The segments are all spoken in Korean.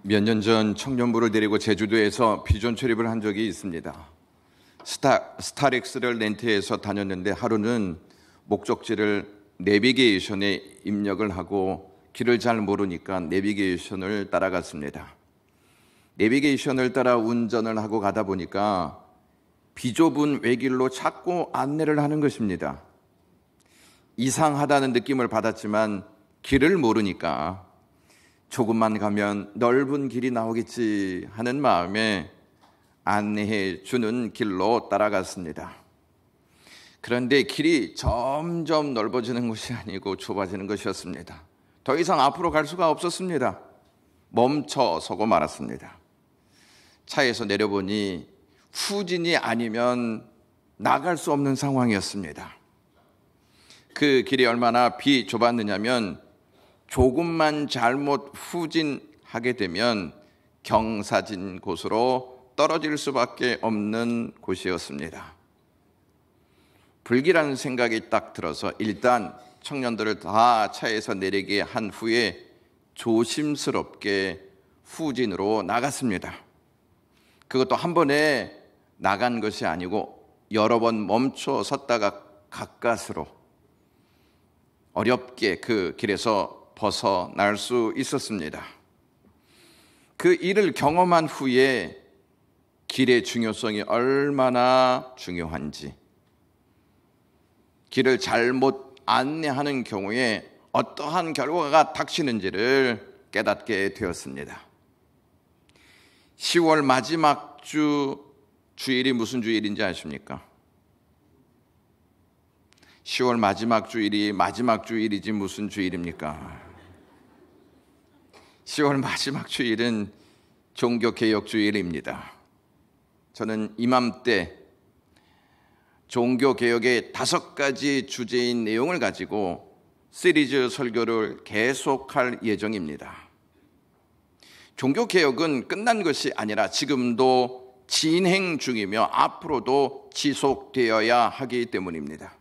몇 년 전 청년부를 데리고 제주도에서 비전 출입을 한 적이 있습니다. 스타렉스를 렌트해서 다녔는데 하루는 목적지를 내비게이션에 입력을 하고 길을 잘 모르니까 내비게이션을 따라갔습니다. 내비게이션을 따라 운전을 하고 가다 보니까 비좁은 외길로 자꾸 안내를 하는 것입니다. 이상하다는 느낌을 받았지만 길을 모르니까 조금만 가면 넓은 길이 나오겠지 하는 마음에 안내해 주는 길로 따라갔습니다. 그런데 길이 점점 넓어지는 것이 아니고 좁아지는 것이었습니다. 더 이상 앞으로 갈 수가 없었습니다. 멈춰 서고 말았습니다. 차에서 내려보니 후진이 아니면 나갈 수 없는 상황이었습니다. 그 길이 얼마나 비좁았느냐면 조금만 잘못 후진하게 되면 경사진 곳으로 떨어질 수밖에 없는 곳이었습니다. 불길한 생각이 딱 들어서 일단 청년들을 다 차에서 내리게 한 후에 조심스럽게 후진으로 나갔습니다. 그것도 한 번에 나간 것이 아니고 여러 번 멈춰 섰다가 가까스로 어렵게 그 길에서 벗어날 수 있었습니다. 그 일을 경험한 후에 길의 중요성이 얼마나 중요한지, 길을 잘못 안내하는 경우에 어떠한 결과가 닥치는지를 깨닫게 되었습니다. 10월 마지막 주일이 무슨 주일인지 아십니까? 10월 마지막 주일이 마지막 주일이지 무슨 주일입니까? 10월 마지막 주일은 종교개혁주일입니다. 저는 이맘때 종교개혁의 5가지 주제인 내용을 가지고 시리즈 설교를 계속할 예정입니다. 종교개혁은 끝난 것이 아니라 지금도 진행 중이며 앞으로도 지속되어야 하기 때문입니다.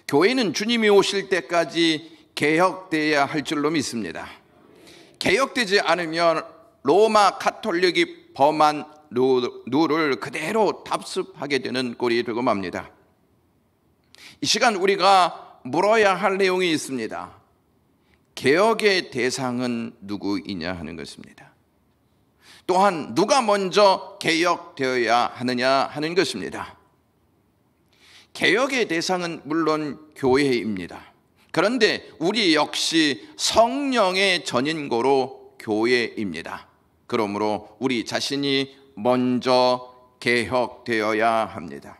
교회는 주님이 오실 때까지 개혁되어야 할 줄로 믿습니다. 개혁되지 않으면 로마 가톨릭이 범한 룰을 그대로 답습하게 되는 꼴이 되고 맙니다. 이 시간 우리가 물어야 할 내용이 있습니다. 개혁의 대상은 누구이냐 하는 것입니다. 또한 누가 먼저 개혁되어야 하느냐 하는 것입니다. 개혁의 대상은 물론 교회입니다. 그런데 우리 역시 성령의 전인고로 교회입니다. 그러므로 우리 자신이 먼저 개혁되어야 합니다.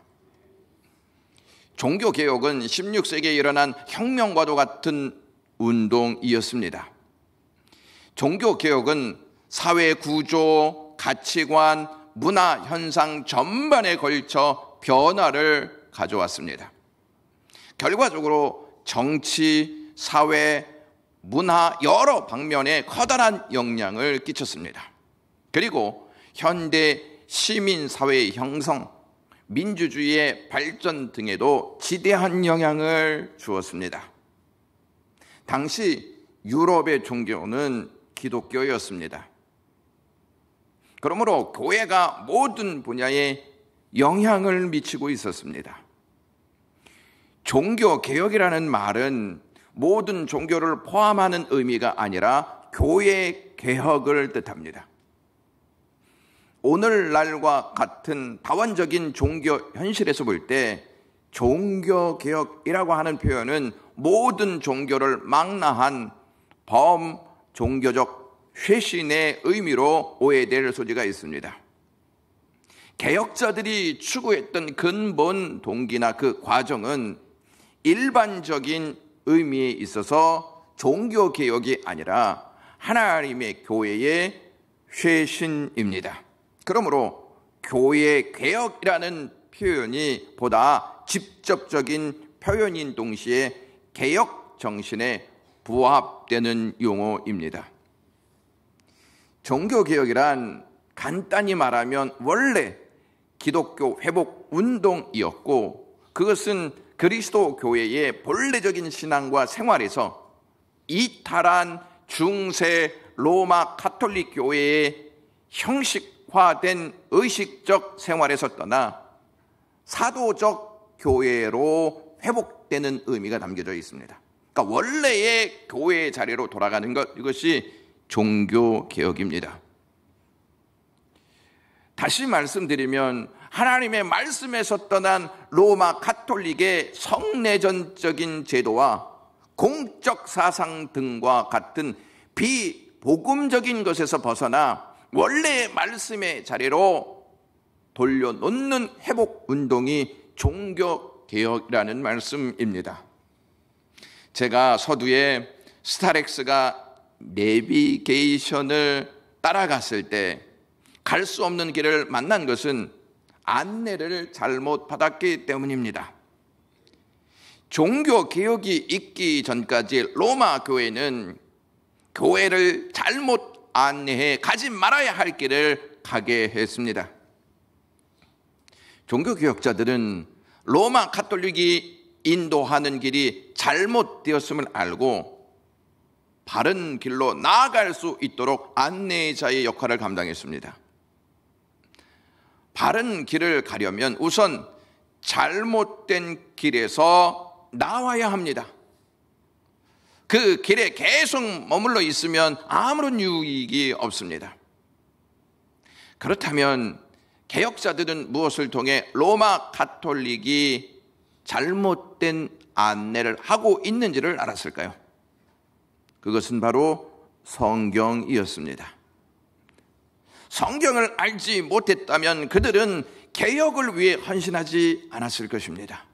종교개혁은 16세기에 일어난 혁명과도 같은 운동이었습니다. 종교개혁은 사회 구조, 가치관, 문화 현상 전반에 걸쳐 변화를 가져왔습니다. 결과적으로 정치, 사회, 문화 여러 방면에 커다란 영향을 끼쳤습니다. 그리고 현대 시민사회의 형성, 민주주의의 발전 등에도 지대한 영향을 주었습니다. 당시 유럽의 종교는 기독교였습니다. 그러므로 교회가 모든 분야에 영향을 미치고 있었습니다. 종교개혁이라는 말은 모든 종교를 포함하는 의미가 아니라 교회 개혁을 뜻합니다. 오늘날과 같은 다원적인 종교 현실에서 볼 때 종교개혁이라고 하는 표현은 모든 종교를 망라한 범종교적 쇄신의 의미로 오해될 소지가 있습니다. 개혁자들이 추구했던 근본 동기나 그 과정은 일반적인 의미에 있어서 종교개혁이 아니라 하나님의 교회의 쇄신입니다. 그러므로 교회개혁이라는 표현이 보다 직접적인 표현인 동시에 개혁 정신에 부합되는 용어입니다. 종교개혁이란 간단히 말하면 원래 기독교 회복 운동이었고 그것은 그리스도 교회의 본래적인 신앙과 생활에서 이탈한 중세 로마 가톨릭 교회의 형식화된 의식적 생활에서 떠나 사도적 교회로 회복되는 의미가 담겨져 있습니다. 그러니까 원래의 교회의 자리로 돌아가는 것, 이것이 종교개혁입니다. 다시 말씀드리면 하나님의 말씀에서 떠난 로마 가톨릭의 성내전적인 제도와 공적 사상 등과 같은 비복음적인 것에서 벗어나 원래의 말씀의 자리로 돌려놓는 회복운동이 종교개혁이라는 말씀입니다. 제가 서두에 스타렉스가 내비게이션을 따라갔을 때 갈 수 없는 길을 만난 것은 안내를 잘못 받았기 때문입니다. 종교개혁이 있기 전까지 로마 교회는 교회를 잘못 안내해 가지 말아야 할 길을 가게 했습니다. 종교개혁자들은 로마 가톨릭이 인도하는 길이 잘못되었음을 알고 바른 길로 나아갈 수 있도록 안내자의 역할을 감당했습니다. 바른 길을 가려면 우선 잘못된 길에서 나와야 합니다. 그 길에 계속 머물러 있으면 아무런 유익이 없습니다. 그렇다면 개혁자들은 무엇을 통해 로마 가톨릭이 잘못된 안내를 하고 있는지를 알았을까요? 그것은 바로 성경이었습니다. 성경을 알지 못했다면 그들은 개혁을 위해 헌신하지 않았을 것입니다.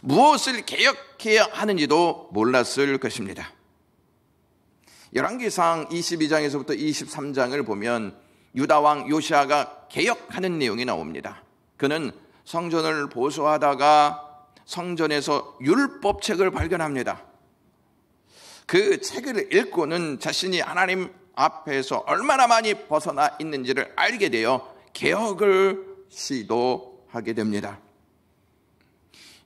무엇을 개혁해야 하는지도 몰랐을 것입니다. 열왕기상 22장에서부터 23장을 보면 유다왕 요시아가 개혁하는 내용이 나옵니다. 그는 성전을 보수하다가 성전에서 율법책을 발견합니다. 그 책을 읽고는 자신이 하나님 앞에서 얼마나 많이 벗어나 있는지를 알게 되어 개혁을 시도하게 됩니다.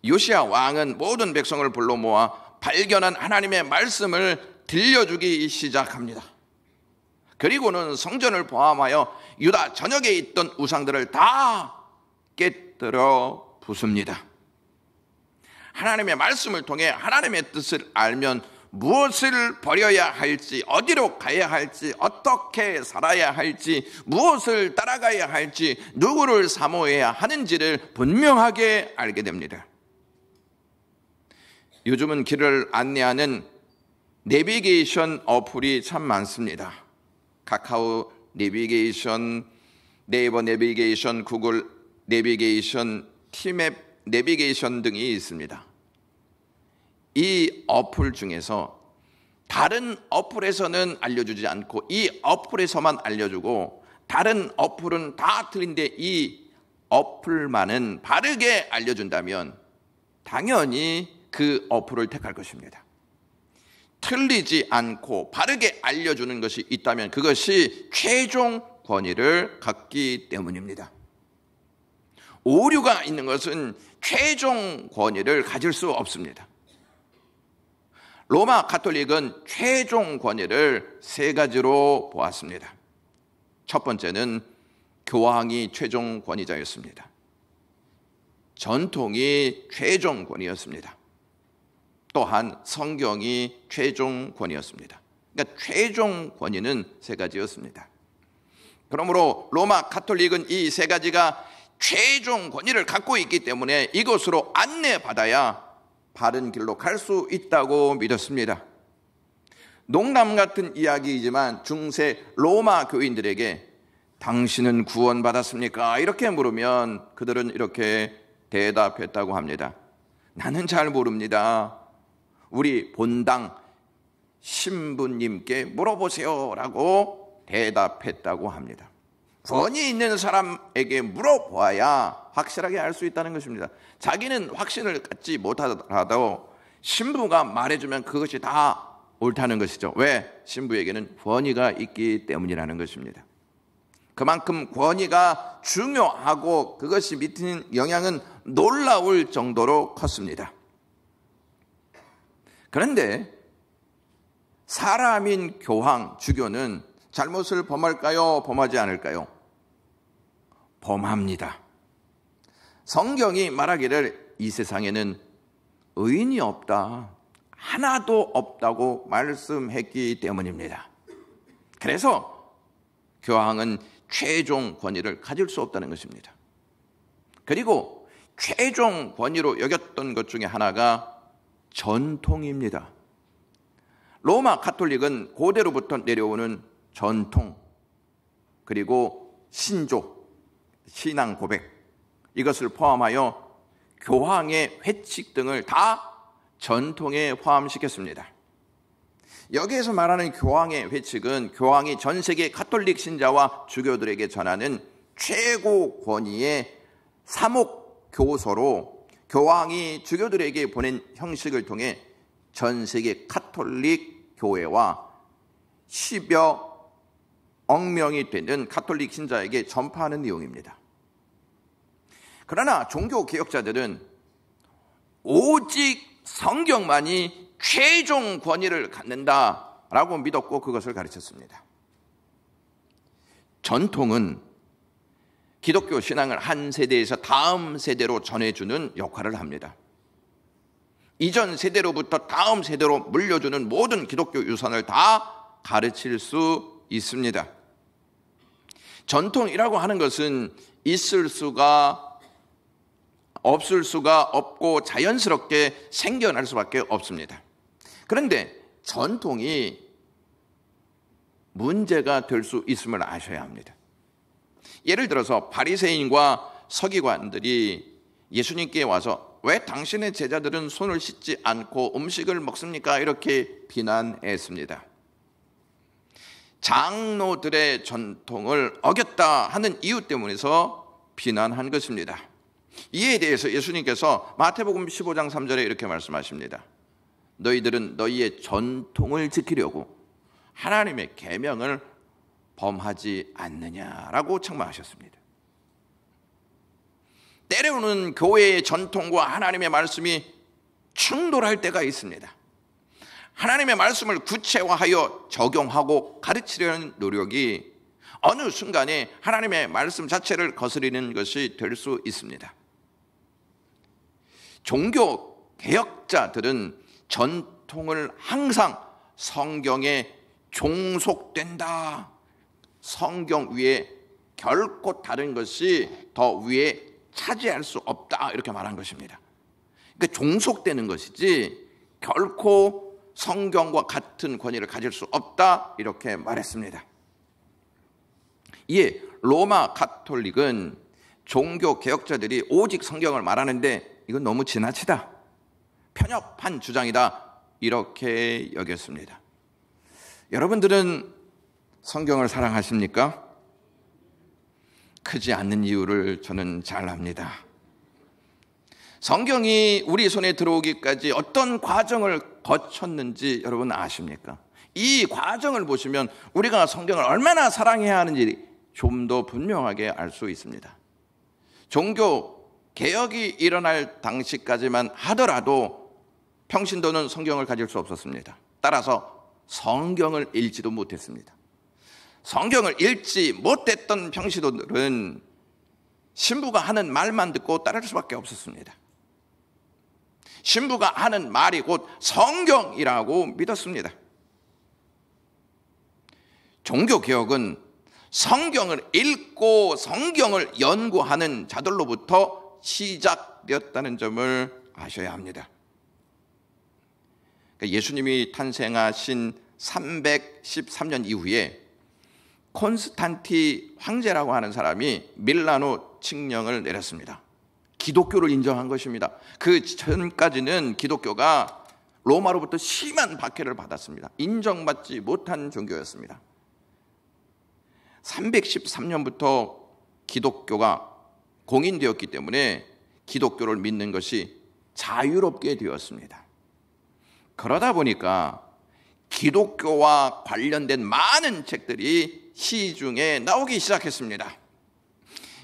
요시야 왕은 모든 백성을 불러 모아 발견한 하나님의 말씀을 들려주기 시작합니다. 그리고는 성전을 포함하여 유다 전역에 있던 우상들을 다 깨뜨려 부숩니다. 하나님의 말씀을 통해 하나님의 뜻을 알면 무엇을 버려야 할지, 어디로 가야 할지, 어떻게 살아야 할지, 무엇을 따라가야 할지, 누구를 사모해야 하는지를 분명하게 알게 됩니다. 요즘은 길을 안내하는 내비게이션 어플이 참 많습니다. 카카오 내비게이션, 네이버 내비게이션, 구글 내비게이션, 티맵 내비게이션 등이 있습니다. 이 어플 중에서 다른 어플에서는 알려주지 않고 이 어플에서만 알려주고 다른 어플은 다 틀린데 이 어플만은 바르게 알려준다면 당연히 그 어플을 택할 것입니다. 틀리지 않고 바르게 알려주는 것이 있다면 그것이 최종 권위를 갖기 때문입니다. 오류가 있는 것은 최종 권위를 가질 수 없습니다. 로마 가톨릭은 최종 권위를 세 가지로 보았습니다. 첫 번째는 교황이 최종 권위자였습니다. 전통이 최종 권위였습니다. 또한 성경이 최종 권위였습니다. 그러니까 최종 권위는 세 가지였습니다. 그러므로 로마 가톨릭은 이 세 가지가 최종 권위를 갖고 있기 때문에 이것으로 안내받아야 바른 길로 갈 수 있다고 믿었습니다. 농담 같은 이야기이지만 중세 로마 교인들에게 당신은 구원받았습니까? 이렇게 물으면 그들은 이렇게 대답했다고 합니다. 나는 잘 모릅니다. 우리 본당 신부님께 물어보세요 라고 대답했다고 합니다. 권위 있는 사람에게 물어보아야 확실하게 알 수 있다는 것입니다. 자기는 확신을 갖지 못하더라도 신부가 말해주면 그것이 다 옳다는 것이죠. 왜? 신부에게는 권위가 있기 때문이라는 것입니다. 그만큼 권위가 중요하고 그것이 미치는 영향은 놀라울 정도로 컸습니다. 그런데 사람인 교황, 주교는 잘못을 범할까요? 범하지 않을까요? 범합니다. 성경이 말하기를 이 세상에는 의인이 없다, 하나도 없다고 말씀했기 때문입니다. 그래서 교황은 최종 권위를 가질 수 없다는 것입니다. 그리고 최종 권위로 여겼던 것 중에 하나가 전통입니다. 로마 가톨릭은 고대로부터 내려오는 전통, 그리고 신조, 신앙 고백, 이것을 포함하여 교황의 회칙 등을 다 전통에 포함시켰습니다. 여기에서 말하는 교황의 회칙은 교황이 전 세계 가톨릭 신자와 주교들에게 전하는 최고 권위의 사목 교서로 교황이 주교들에게 보낸 형식을 통해 전 세계 가톨릭 교회와 10여 억명이 되는 가톨릭 신자에게 전파하는 내용입니다. 그러나 종교 개혁자들은 오직 성경만이 최종 권위를 갖는다라고 믿었고 그것을 가르쳤습니다. 전통은 기독교 신앙을 한 세대에서 다음 세대로 전해주는 역할을 합니다. 이전 세대로부터 다음 세대로 물려주는 모든 기독교 유산을 다 가르칠 수 있습니다. 전통이라고 하는 것은 있을 수가 없을 수가 없고 자연스럽게 생겨날 수밖에 없습니다. 그런데 전통이 문제가 될 수 있음을 아셔야 합니다. 예를 들어서 바리새인과 서기관들이 예수님께 와서 왜 당신의 제자들은 손을 씻지 않고 음식을 먹습니까? 이렇게 비난했습니다. 장로들의 전통을 어겼다 하는 이유 때문에서 비난한 것입니다. 이에 대해서 예수님께서 마태복음 15장 3절에 이렇게 말씀하십니다. 너희들은 너희의 전통을 지키려고 하나님의 계명을 범하지 않느냐라고 책망하셨습니다. 때로는 교회의 전통과 하나님의 말씀이 충돌할 때가 있습니다. 하나님의 말씀을 구체화하여 적용하고 가르치려는 노력이 어느 순간에 하나님의 말씀 자체를 거스르는 것이 될 수 있습니다. 종교 개혁자들은 전통을 항상 성경에 종속된다, 성경 위에 결코 다른 것이 더 위에 차지할 수 없다, 이렇게 말한 것입니다. 그러니까 종속되는 것이지 결코 성경과 같은 권위를 가질 수 없다, 이렇게 말했습니다. 이에 로마 가톨릭은 종교 개혁자들이 오직 성경을 말하는데 이건 너무 지나치다, 편협한 주장이다, 이렇게 여겼습니다. 여러분들은 성경을 사랑하십니까? 크지 않는 이유를 저는 잘 압니다. 성경이 우리 손에 들어오기까지 어떤 과정을 거쳤는지 여러분 아십니까? 이 과정을 보시면 우리가 성경을 얼마나 사랑해야 하는지 좀 더 분명하게 알 수 있습니다. 종교 개혁이 일어날 당시까지만 하더라도 평신도는 성경을 가질 수 없었습니다. 따라서 성경을 읽지도 못했습니다. 성경을 읽지 못했던 평신도들은 신부가 하는 말만 듣고 따를 수밖에 없었습니다. 신부가 하는 말이 곧 성경이라고 믿었습니다. 종교개혁은 성경을 읽고 성경을 연구하는 자들로부터 시작되었다는 점을 아셔야 합니다. 예수님이 탄생하신 313년 이후에 콘스탄티 황제라고 하는 사람이 밀라노 칙령을 내렸습니다. 기독교를 인정한 것입니다. 그 전까지는 기독교가 로마로부터 심한 박해를 받았습니다. 인정받지 못한 종교였습니다. 313년부터 기독교가 공인되었기 때문에 기독교를 믿는 것이 자유롭게 되었습니다. 그러다 보니까 기독교와 관련된 많은 책들이 시중에 나오기 시작했습니다.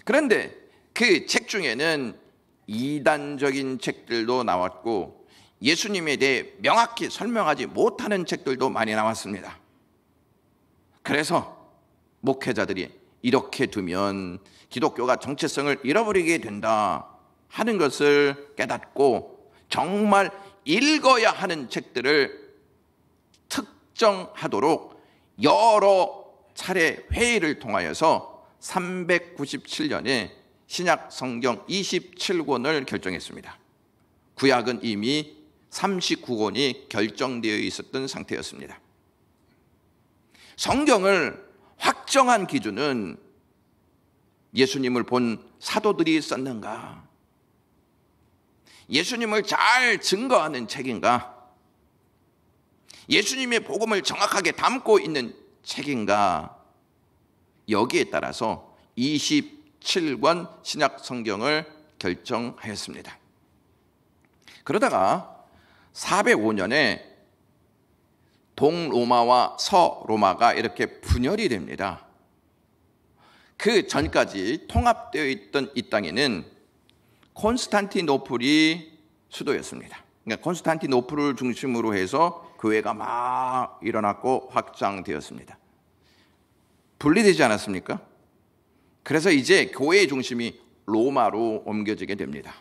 그런데 그 책 중에는 이단적인 책들도 나왔고 예수님에 대해 명확히 설명하지 못하는 책들도 많이 나왔습니다. 그래서 목회자들이 이렇게 두면 기독교가 정체성을 잃어버리게 된다 하는 것을 깨닫고 정말 읽어야 하는 책들을 특정하도록 여러 차례 회의를 통하여서 397년에 신약 성경 27권을 결정했습니다. 구약은 이미 39권이 결정되어 있었던 상태였습니다. 성경을 확정한 기준은 예수님을 본 사도들이 썼는가? 예수님을 잘 증거하는 책인가? 예수님의 복음을 정확하게 담고 있는 책인가? 여기에 따라서 27권 신약 성경을 결정하였습니다. 그러다가 405년에 동로마와 서로마가 이렇게 분열이 됩니다. 그 전까지 통합되어 있던 이 땅에는 콘스탄티노플이 수도였습니다. 그러니까 콘스탄티노플을 중심으로 해서 교회가 막 일어났고 확장되었습니다. 분리되지 않았습니까? 그래서 이제 교회의 중심이 로마로 옮겨지게 됩니다.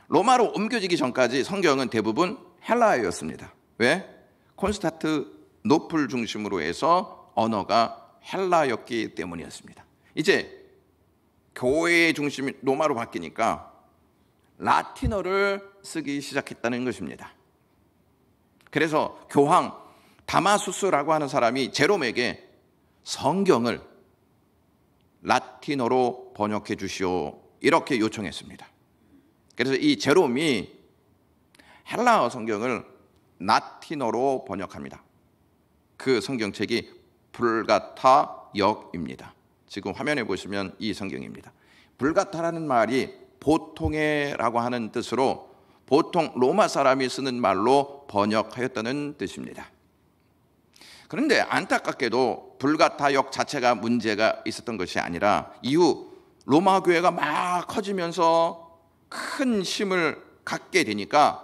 로마로 옮겨지기 전까지 성경은 대부분 헬라어였습니다. 왜? 콘스탄티노플 중심으로 해서 언어가 헬라였기 때문이었습니다. 이제 교회의 중심이 로마로 바뀌니까 라틴어를 쓰기 시작했다는 것입니다. 그래서 교황 다마수스라고 하는 사람이 제롬에게 성경을 라틴어로 번역해 주시오 이렇게 요청했습니다. 그래서 이 제롬이 헬라어 성경을 라틴어로 번역합니다. 그 성경책이 불가타 역입니다. 지금 화면에 보시면 이 성경입니다. 불가타라는 말이 보통의라고 하는 뜻으로 보통 로마 사람이 쓰는 말로 번역하였다는 뜻입니다. 그런데 안타깝게도 불가타역 자체가 문제가 있었던 것이 아니라 이후 로마 교회가 막 커지면서 큰 힘을 갖게 되니까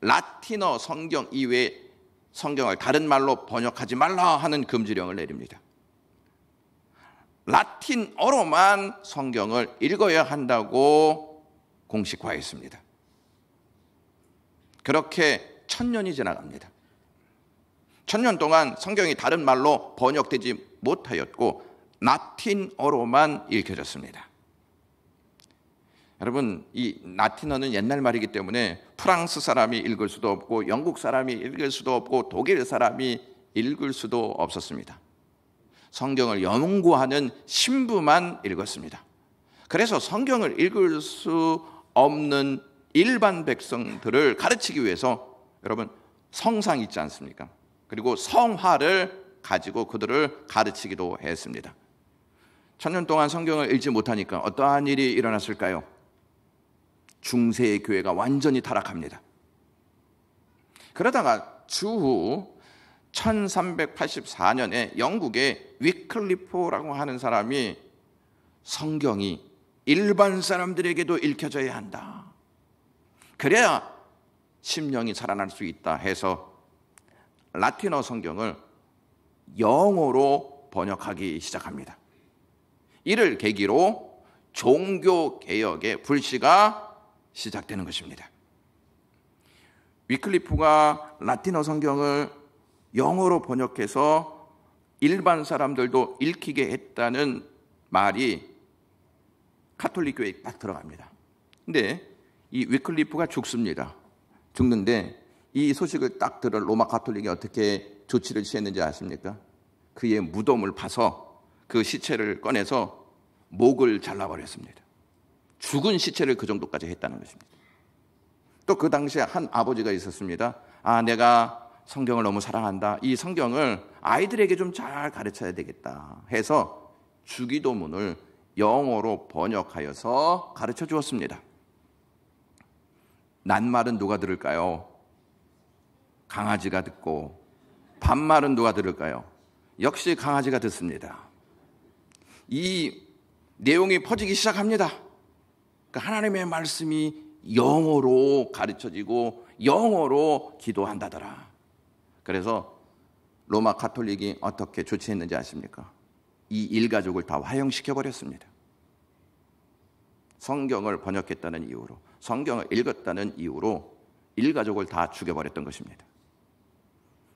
라틴어 성경 이외의 성경을 다른 말로 번역하지 말라 하는 금지령을 내립니다. 라틴어로만 성경을 읽어야 한다고 공식화했습니다. 그렇게 1000년이 지나갑니다. 1000년 동안 성경이 다른 말로 번역되지 못하였고 라틴어로만 읽혀졌습니다. 여러분, 이 라틴어는 옛날 말이기 때문에 프랑스 사람이 읽을 수도 없고 영국 사람이 읽을 수도 없고 독일 사람이 읽을 수도 없었습니다. 성경을 연구하는 신부만 읽었습니다. 그래서 성경을 읽을 수 없는 일반 백성들을 가르치기 위해서 여러분 성상 있지 않습니까? 그리고 성화를 가지고 그들을 가르치기도 했습니다. 1000년 동안 성경을 읽지 못하니까 어떠한 일이 일어났을까요? 중세의 교회가 완전히 타락합니다. 그러다가 주후 1384년에 영국의 위클리프라고 하는 사람이 성경이 일반 사람들에게도 읽혀져야 한다. 그래야 심령이 살아날 수 있다 해서 라틴어 성경을 영어로 번역하기 시작합니다. 이를 계기로 종교개혁의 불씨가 시작되는 것입니다. 위클리프가 라틴어 성경을 영어로 번역해서 일반 사람들도 읽히게 했다는 말이 가톨릭 교회에 딱 들어갑니다. 근데 이 위클리프가 죽습니다. 죽는데 이 소식을 딱 들은 로마 가톨릭이 어떻게 조치를 취했는지 아십니까? 그의 무덤을 파서 그 시체를 꺼내서 목을 잘라버렸습니다. 죽은 시체를 그 정도까지 했다는 것입니다. 또 그 당시에 한 아버지가 있었습니다. 내가 성경을 너무 사랑한다. 이 성경을 아이들에게 좀 잘 가르쳐야 되겠다 해서 주기도문을 영어로 번역하여서 가르쳐 주었습니다. 낱말은 누가 들을까요? 강아지가 듣고 반말은 누가 들을까요? 역시 강아지가 듣습니다. 이 내용이 퍼지기 시작합니다. 그러니까 하나님의 말씀이 영어로 가르쳐지고 영어로 기도한다더라. 그래서 로마 가톨릭이 어떻게 조치했는지 아십니까? 이 일가족을 다 화형시켜버렸습니다. 성경을 번역했다는 이유로, 성경을 읽었다는 이유로 일가족을 다 죽여버렸던 것입니다.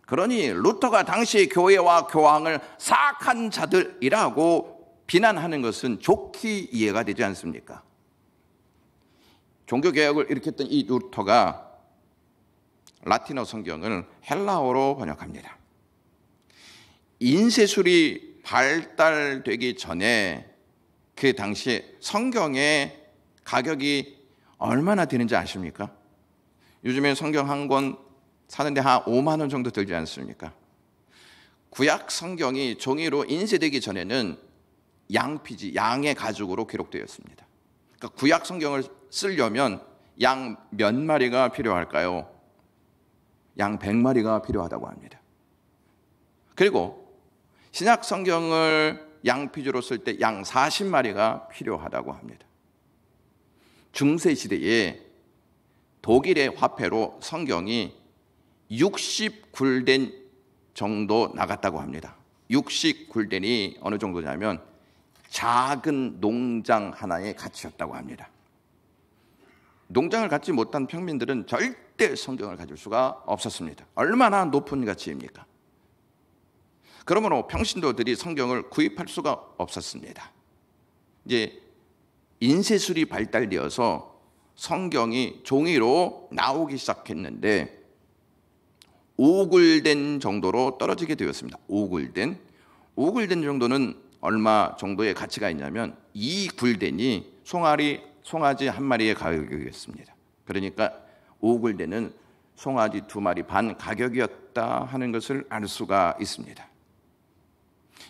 그러니 루터가 당시 교회와 교황을 사악한 자들이라고 비난하는 것은 좋게 이해가 되지 않습니까? 종교개혁을 일으켰던 이 루터가 라틴어 성경을 헬라어로 번역합니다. 인쇄술이 발달되기 전에 그 당시에 성경의 가격이 얼마나 되는지 아십니까? 요즘에 성경 한 권 사는데 한 5만 원 정도 들지 않습니까? 구약 성경이 종이로 인쇄되기 전에는 양피지, 양의 가죽으로 기록되었습니다. 그러니까 구약 성경을 쓰려면 양 몇 마리가 필요할까요? 양 100마리가 필요하다고 합니다. 그리고 신약 성경을 양피지로 쓸 때 양 40마리가 필요하다고 합니다. 중세 시대에 독일의 화폐로 성경이 60굴덴 정도 나갔다고 합니다. 60굴덴이 어느 정도냐면 작은 농장 하나의 가치였다고 합니다. 농장을 갖지 못한 평민들은 절대 성경을 가질 수가 없었습니다. 얼마나 높은 가치입니까? 그러므로 평신도들이 성경을 구입할 수가 없었습니다. 이제 인쇄술이 발달되어서 성경이 종이로 나오기 시작했는데 5굴덴 정도로 떨어지게 되었습니다. 5굴덴 정도는 얼마 정도의 가치가 있냐면 2굴덴이 송아지 한 마리의 가격이었습니다. 그러니까 5굴덴은 송아지 2마리 반 가격이었다 하는 것을 알 수가 있습니다.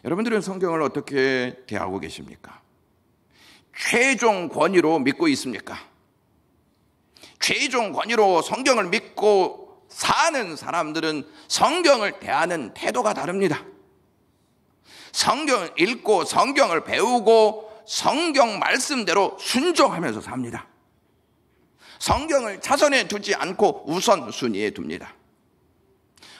여러분들은 성경을 어떻게 대하고 계십니까? 최종 권위로 믿고 있습니까? 최종 권위로 성경을 믿고 사는 사람들은 성경을 대하는 태도가 다릅니다. 성경을 읽고 성경을 배우고 성경 말씀대로 순종하면서 삽니다. 성경을 차선에 두지 않고 우선순위에 둡니다.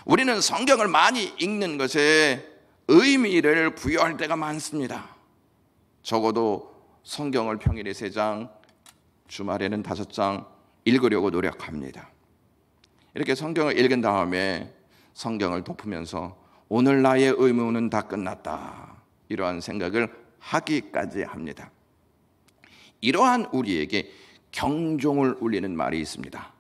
우리는 성경을 많이 읽는 것에 의미를 부여할 때가 많습니다. 적어도 성경을 평일에 3장, 주말에는 5장 읽으려고 노력합니다. 이렇게 성경을 읽은 다음에 성경을 덮으면서 오늘 나의 의무는 다 끝났다, 이러한 생각을 하기까지 합니다. 이러한 우리에게 경종을 울리는 말이 있습니다.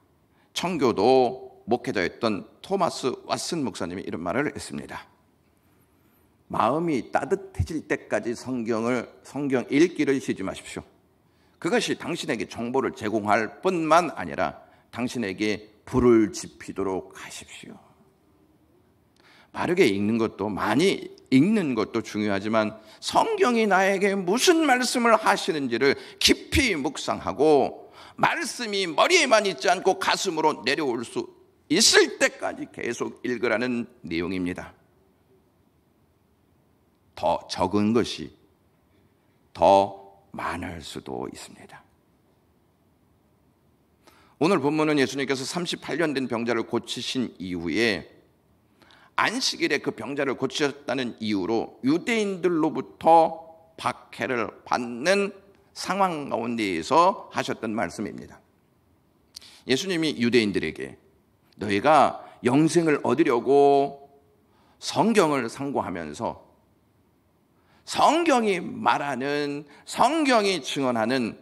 청교도 목회자였던 토마스 왓슨 목사님이 이런 말을 했습니다. 마음이 따뜻해질 때까지 성경 읽기를 쉬지 마십시오. 그것이 당신에게 정보를 제공할 뿐만 아니라 당신에게 불을 지피도록 하십시오. 바르게 읽는 것도 많이 읽는 것도 중요하지만 성경이 나에게 무슨 말씀을 하시는지를 깊이 묵상하고 말씀이 머리에만 있지 않고 가슴으로 내려올 수 있을 때까지 계속 읽으라는 내용입니다. 더 적은 것이 더 많을 수도 있습니다. 오늘 본문은 예수님께서 38년 된 병자를 고치신 이후에 안식일에 그 병자를 고치셨다는 이유로 유대인들로부터 박해를 받는 상황 가운데에서 하셨던 말씀입니다. 예수님이 유대인들에게 너희가 영생을 얻으려고 성경을 상고하면서 성경이 말하는, 성경이 증언하는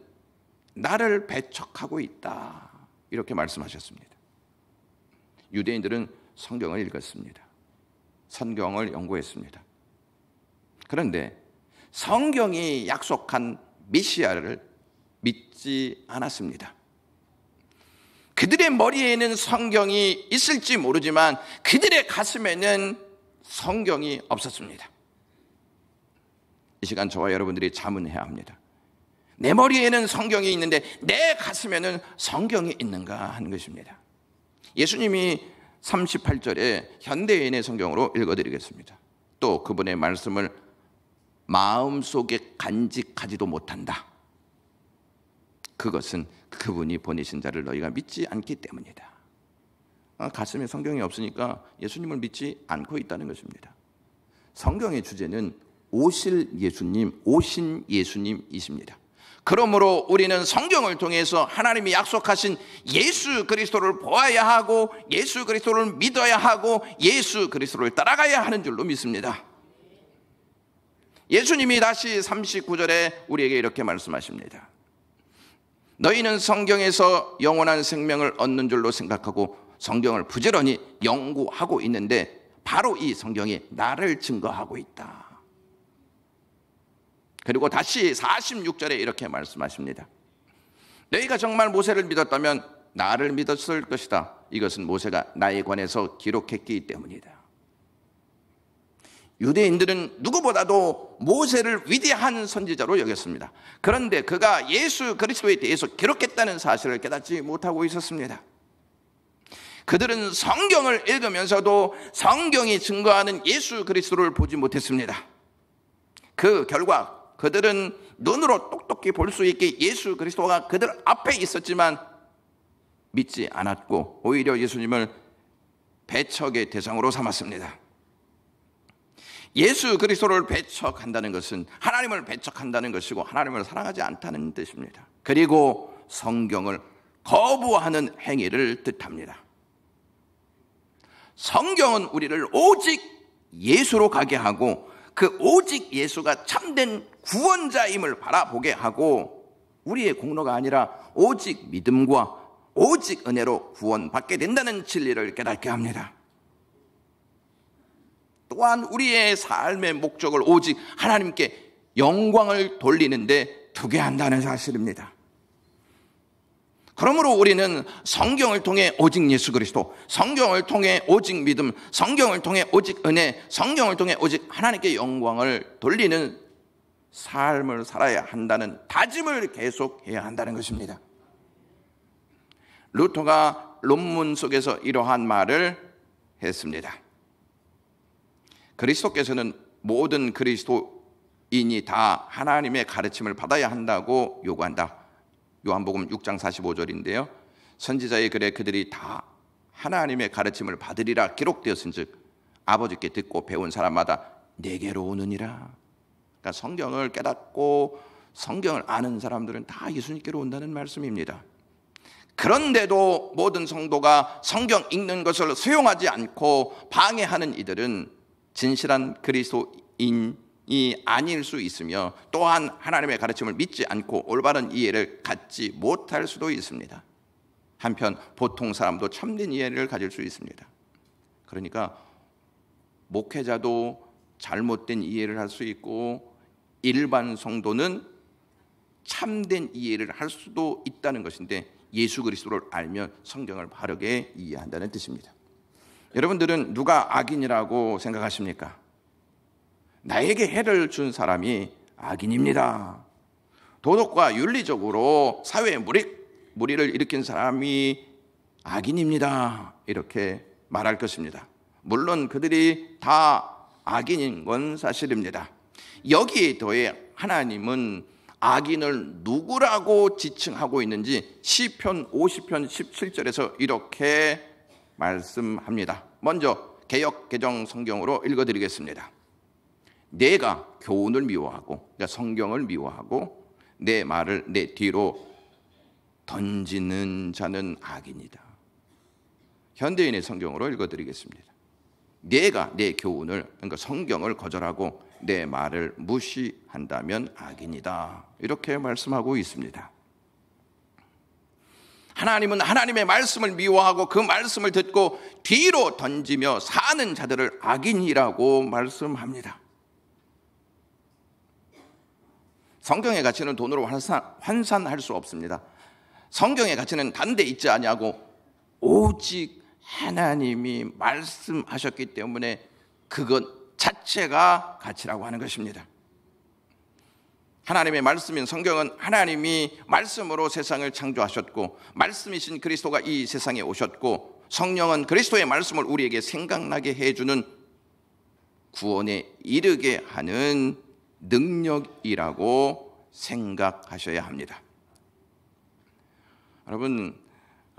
나를 배척하고 있다, 이렇게 말씀하셨습니다. 유대인들은 성경을 읽었습니다. 성경을 연구했습니다. 그런데 성경이 약속한 메시아를 믿지 않았습니다. 그들의 머리에는 성경이 있을지 모르지만 그들의 가슴에는 성경이 없었습니다. 이 시간 저와 여러분들이 자문해야 합니다. 내 머리에는 성경이 있는데 내 가슴에는 성경이 있는가 하는 것입니다. 예수님이 38절에 현대인의 성경으로 읽어드리겠습니다. 또 그분의 말씀을 마음속에 간직하지도 못한다. 그것은 그분이 보내신 자를 너희가 믿지 않기 때문이다. 가슴에 성경이 없으니까 예수님을 믿지 않고 있다는 것입니다. 성경의 주제는 오실 예수님, 오신 예수님이십니다. 그러므로 우리는 성경을 통해서 하나님이 약속하신 예수 그리스도를 보아야 하고 예수 그리스도를 믿어야 하고 예수 그리스도를 따라가야 하는 줄로 믿습니다. 예수님이 다시 39절에 우리에게 이렇게 말씀하십니다. 너희는 성경에서 영원한 생명을 얻는 줄로 생각하고 성경을 부지런히 연구하고 있는데 바로 이 성경이 나를 증거하고 있다. 그리고 다시 46절에 이렇게 말씀하십니다. 너희가 정말 모세를 믿었다면 나를 믿었을 것이다. 이것은 모세가 나에 관해서 기록했기 때문이다. 유대인들은 누구보다도 모세를 위대한 선지자로 여겼습니다. 그런데 그가 예수 그리스도에 대해서 기록했다는 사실을 깨닫지 못하고 있었습니다. 그들은 성경을 읽으면서도 성경이 증거하는 예수 그리스도를 보지 못했습니다. 그 결과 그들은 눈으로 똑똑히 볼 수 있게 예수 그리스도가 그들 앞에 있었지만 믿지 않았고 오히려 예수님을 배척의 대상으로 삼았습니다. 예수 그리스도를 배척한다는 것은 하나님을 배척한다는 것이고 하나님을 사랑하지 않다는 뜻입니다. 그리고 성경을 거부하는 행위를 뜻합니다. 성경은 우리를 오직 예수로 가게 하고 그 오직 예수가 참된 구원자임을 바라보게 하고 우리의 공로가 아니라 오직 믿음과 오직 은혜로 구원받게 된다는 진리를 깨닫게 합니다. 또한 우리의 삶의 목적을 오직 하나님께 영광을 돌리는 데 두게 한다는 사실입니다. 그러므로 우리는 성경을 통해 오직 예수 그리스도, 성경을 통해 오직 믿음, 성경을 통해 오직 은혜, 성경을 통해 오직 하나님께 영광을 돌리는 삶을 살아야 한다는 다짐을 계속해야 한다는 것입니다. 루터가 논문 속에서 이러한 말을 했습니다. 그리스도께서는 모든 그리스도인이 다 하나님의 가르침을 받아야 한다고 요구한다. 요한복음 6장 45절인데요. 선지자의 글에 그들이 다 하나님의 가르침을 받으리라 기록되었은즉 아버지께 듣고 배운 사람마다 내게로 오느니라. 그러니까 성경을 깨닫고 성경을 아는 사람들은 다 예수님께로 온다는 말씀입니다. 그런데도 모든 성도가 성경 읽는 것을 수용하지 않고 방해하는 이들은 진실한 그리스도인이 아닐 수 있으며 또한 하나님의 가르침을 믿지 않고 올바른 이해를 갖지 못할 수도 있습니다. 한편 보통 사람도 참된 이해를 가질 수 있습니다. 그러니까 목회자도 잘못된 이해를 할 수 있고 일반 성도는 참된 이해를 할 수도 있다는 것인데 예수 그리스도를 알면 성경을 바르게 이해한다는 뜻입니다. 여러분들은 누가 악인이라고 생각하십니까? 나에게 해를 준 사람이 악인입니다. 도덕과 윤리적으로 사회에 무리를 일으킨 사람이 악인입니다. 이렇게 말할 것입니다. 물론 그들이 다 악인인 건 사실입니다. 여기에 더해 하나님은 악인을 누구라고 지칭하고 있는지 시편 50편 17절에서 이렇게 말씀합니다. 먼저 개역 개정 성경으로 읽어드리겠습니다. 내가 교훈을 미워하고, 그러니까 성경을 미워하고 내 말을 내 뒤로 던지는 자는 악인이다. 현대인의 성경으로 읽어드리겠습니다. 내가 내 교훈을, 그러니까 성경을 거절하고 내 말을 무시한다면 악인이다. 이렇게 말씀하고 있습니다. 하나님은 하나님의 말씀을 미워하고 그 말씀을 듣고 뒤로 던지며 사는 자들을 악인이라고 말씀합니다. 성경의 가치는 돈으로 환산할 수 없습니다. 성경의 가치는 단데 있지 아니하고 오직 하나님이 말씀하셨기 때문에 그것 자체가 가치라고 하는 것입니다. 하나님의 말씀인 성경은 하나님이 말씀으로 세상을 창조하셨고 말씀이신 그리스도가 이 세상에 오셨고 성령은 그리스도의 말씀을 우리에게 생각나게 해주는 구원에 이르게 하는 능력이라고 생각하셔야 합니다. 여러분,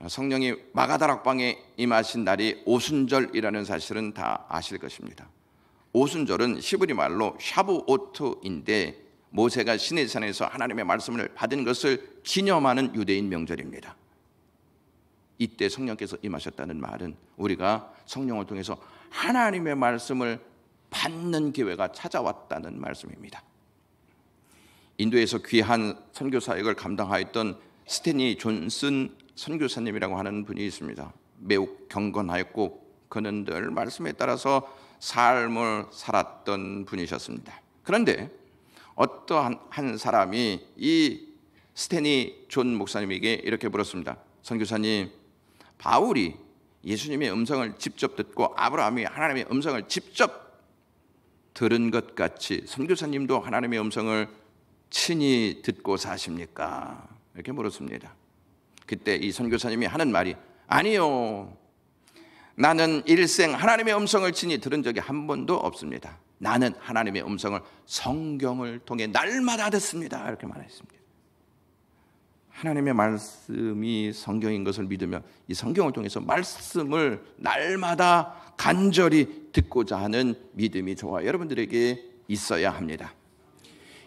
성령이 마가다락방에 임하신 날이 오순절이라는 사실은 다 아실 것입니다. 오순절은 히브리 말로 샤부오트인데 모세가 시내산에서 하나님의 말씀을 받은 것을 기념하는 유대인 명절입니다. 이때 성령께서 임하셨다는 말은 우리가 성령을 통해서 하나님의 말씀을 받는 기회가 찾아왔다는 말씀입니다. 인도에서 귀한 선교 사역을 감당하였던 스테니 존슨 선교사님이라고 하는 분이 있습니다. 매우 경건하였고 그는 늘 말씀에 따라서 삶을 살았던 분이셨습니다. 그런데 어떠한 한 사람이 이 스테니 존 목사님에게 이렇게 물었습니다. 선교사님, 바울이 예수님의 음성을 직접 듣고 아브라함이 하나님의 음성을 직접 들은 것 같이 선교사님도 하나님의 음성을 친히 듣고 사십니까? 이렇게 물었습니다. 그때 이 선교사님이 하는 말이, 아니요, 나는 일생 하나님의 음성을 친히 들은 적이 한 번도 없습니다. 나는 하나님의 음성을 성경을 통해 날마다 듣습니다. 이렇게 말했습니다. 하나님의 말씀이 성경인 것을 믿으며 이 성경을 통해서 말씀을 날마다 간절히 듣고자 하는 믿음이 저와 여러분들에게 있어야 합니다.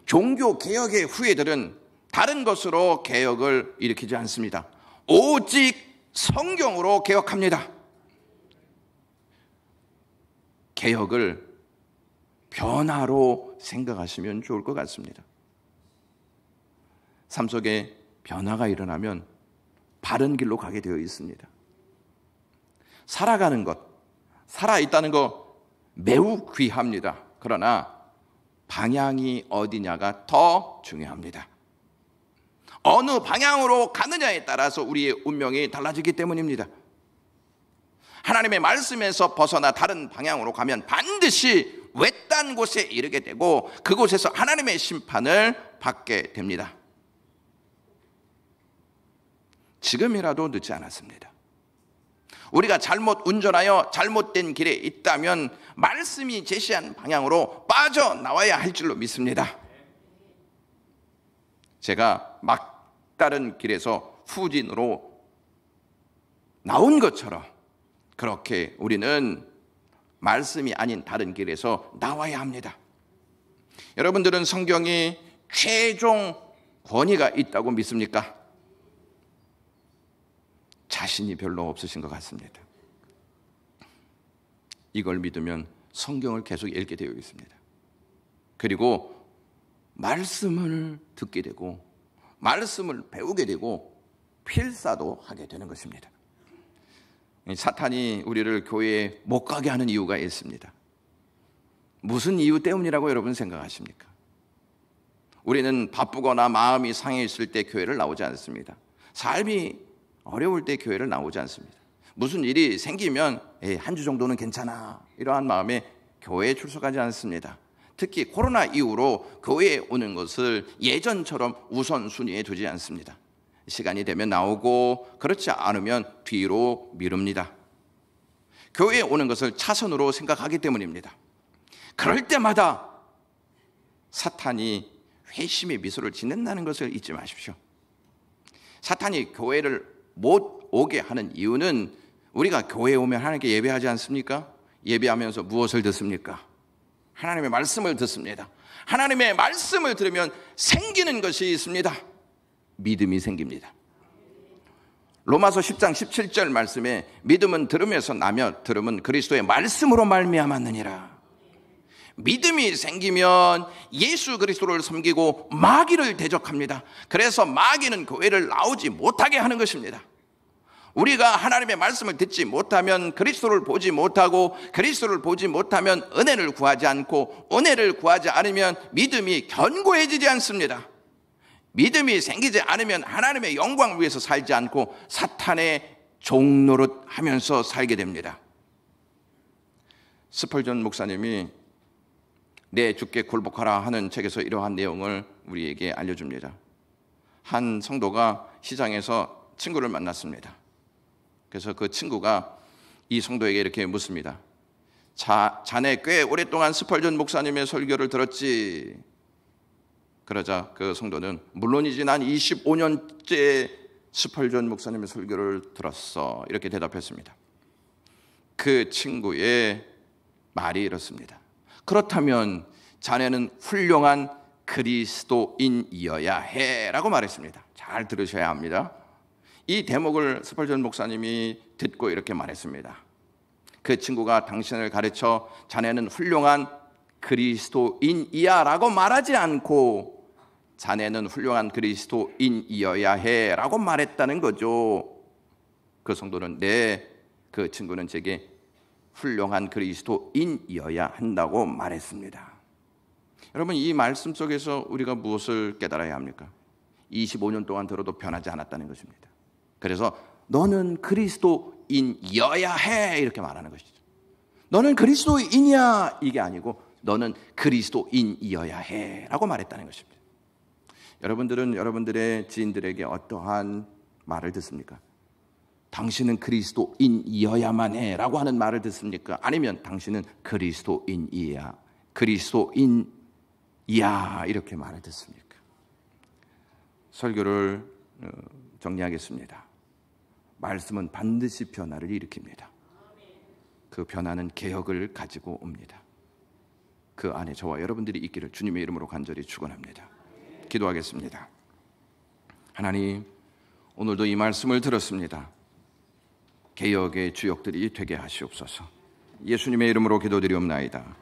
종교 개혁의 후예들은 다른 것으로 개혁을 일으키지 않습니다. 오직 성경으로 개혁합니다. 개혁을 변화로 생각하시면 좋을 것 같습니다. 삶 속에 변화가 일어나면 바른 길로 가게 되어 있습니다. 살아가는 것, 살아있다는 것 매우 귀합니다. 그러나 방향이 어디냐가 더 중요합니다. 어느 방향으로 가느냐에 따라서 우리의 운명이 달라지기 때문입니다. 하나님의 말씀에서 벗어나 다른 방향으로 가면 반드시 외딴 곳에 이르게 되고 그곳에서 하나님의 심판을 받게 됩니다. 지금이라도 늦지 않았습니다. 우리가 잘못 운전하여 잘못된 길에 있다면 말씀이 제시한 방향으로 빠져나와야 할 줄로 믿습니다. 제가 막다른 길에서 후진으로 나온 것처럼 그렇게 우리는 말씀이 아닌 다른 길에서 나와야 합니다. 여러분들은 성경이 최종 권위가 있다고 믿습니까? 자신이 별로 없으신 것 같습니다. 이걸 믿으면 성경을 계속 읽게 되어 있습니다. 그리고 말씀을 듣게 되고 말씀을 배우게 되고 필사도 하게 되는 것입니다. 사탄이 우리를 교회에 못 가게 하는 이유가 있습니다. 무슨 이유 때문이라고 여러분 생각하십니까? 우리는 바쁘거나 마음이 상해 있을 때 교회를 나오지 않습니다. 삶이 어려울 때 교회를 나오지 않습니다. 무슨 일이 생기면 한 주 정도는 괜찮아 이러한 마음에 교회에 출석하지 않습니다. 특히 코로나 이후로 교회에 오는 것을 예전처럼 우선순위에 두지 않습니다. 시간이 되면 나오고 그렇지 않으면 뒤로 미룹니다. 교회에 오는 것을 차선으로 생각하기 때문입니다. 그럴 때마다 사탄이 회심의 미소를 짓는다는 것을 잊지 마십시오. 사탄이 교회를 못 오게 하는 이유는 우리가 교회에 오면 하나님께 예배하지 않습니까? 예배하면서 무엇을 듣습니까? 하나님의 말씀을 듣습니다. 하나님의 말씀을 들으면 생기는 것이 있습니다. 믿음이 생깁니다. 로마서 10장 17절 말씀에 믿음은 들음에서 나며 들음은 그리스도의 말씀으로 말미암았느니라. 믿음이 생기면 예수 그리스도를 섬기고 마귀를 대적합니다. 그래서 마귀는 교회를 나오지 못하게 하는 것입니다. 우리가 하나님의 말씀을 듣지 못하면 그리스도를 보지 못하고 그리스도를 보지 못하면 은혜를 구하지 않고 은혜를 구하지 않으면 믿음이 견고해지지 않습니다. 믿음이 생기지 않으면 하나님의 영광을 위해서 살지 않고 사탄의 종노릇 하면서 살게 됩니다. 스펄전 목사님이 내 주께 굴복하라 하는 책에서 이러한 내용을 우리에게 알려줍니다. 한 성도가 시장에서 친구를 만났습니다. 그래서 그 친구가 이 성도에게 이렇게 묻습니다. 자네 꽤 오랫동안 스펄전 목사님의 설교를 들었지? 그러자 그 성도는 물론이지 난 25년째 스펄전 목사님의 설교를 들었어. 이렇게 대답했습니다. 그 친구의 말이 이렇습니다. 그렇다면 자네는 훌륭한 그리스도인이어야 해 라고 말했습니다. 잘 들으셔야 합니다. 이 대목을 스펄전 목사님이 듣고 이렇게 말했습니다. 그 친구가 당신을 가르쳐 자네는 훌륭한 그리스도인이야 라고 말하지 않고 자네는 훌륭한 그리스도인이어야 해 라고 말했다는 거죠. 그 성도는 네, 그 친구는 제게 훌륭한 그리스도인이어야 한다고 말했습니다. 여러분, 이 말씀 속에서 우리가 무엇을 깨달아야 합니까? 25년 동안 들어도 변하지 않았다는 것입니다. 그래서 너는 그리스도인이어야 해 이렇게 말하는 것이죠. 너는 그리스도인이야 이게 아니고 너는 그리스도인이어야 해 라고 말했다는 것입니다. 여러분들은 여러분들의 지인들에게 어떠한 말을 듣습니까? 당신은 그리스도인이어야만 해 라고 하는 말을 듣습니까? 아니면 당신은 그리스도인이야 이렇게 말을 듣습니까? 설교를 정리하겠습니다. 말씀은 반드시 변화를 일으킵니다. 그 변화는 개혁을 가지고 옵니다. 그 안에 저와 여러분들이 있기를 주님의 이름으로 간절히 축원합니다. 기도하겠습니다. 하나님, 오늘도 이 말씀을 들었습니다. 개혁의 주역들이 되게 하시옵소서. 예수님의 이름으로 기도드리옵나이다.